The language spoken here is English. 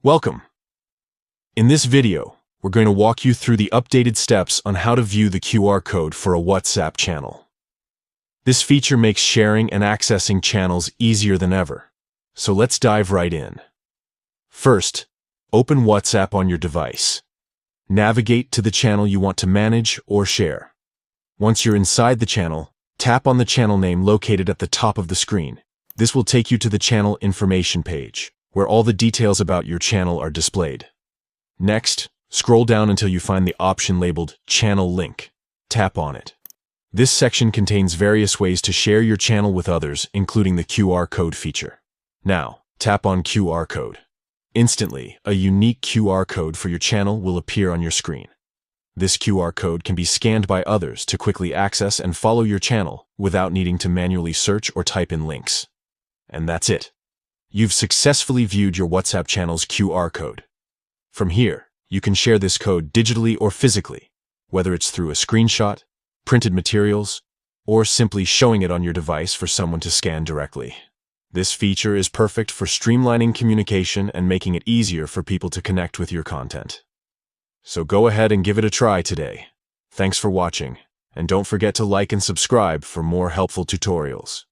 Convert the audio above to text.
Welcome! In this video, we're going to walk you through the updated steps on how to view the QR code for a WhatsApp channel. This feature makes sharing and accessing channels easier than ever, so let's dive right in. First, open WhatsApp on your device. Navigate to the channel you want to manage or share. Once you're inside the channel, tap on the channel name located at the top of the screen. This will take you to the channel information page, where all the details about your channel are displayed. Next, scroll down until you find the option labeled Channel Link. Tap on it. This section contains various ways to share your channel with others, including the QR code feature. Now, tap on QR code. Instantly, a unique QR code for your channel will appear on your screen. This QR code can be scanned by others to quickly access and follow your channel without needing to manually search or type in links. And that's it. You've successfully viewed your WhatsApp channel's QR code. From here, you can share this code digitally or physically, whether it's through a screenshot, printed materials, or simply showing it on your device for someone to scan directly. This feature is perfect for streamlining communication and making it easier for people to connect with your content. So go ahead and give it a try today. Thanks for watching, and don't forget to like and subscribe for more helpful tutorials.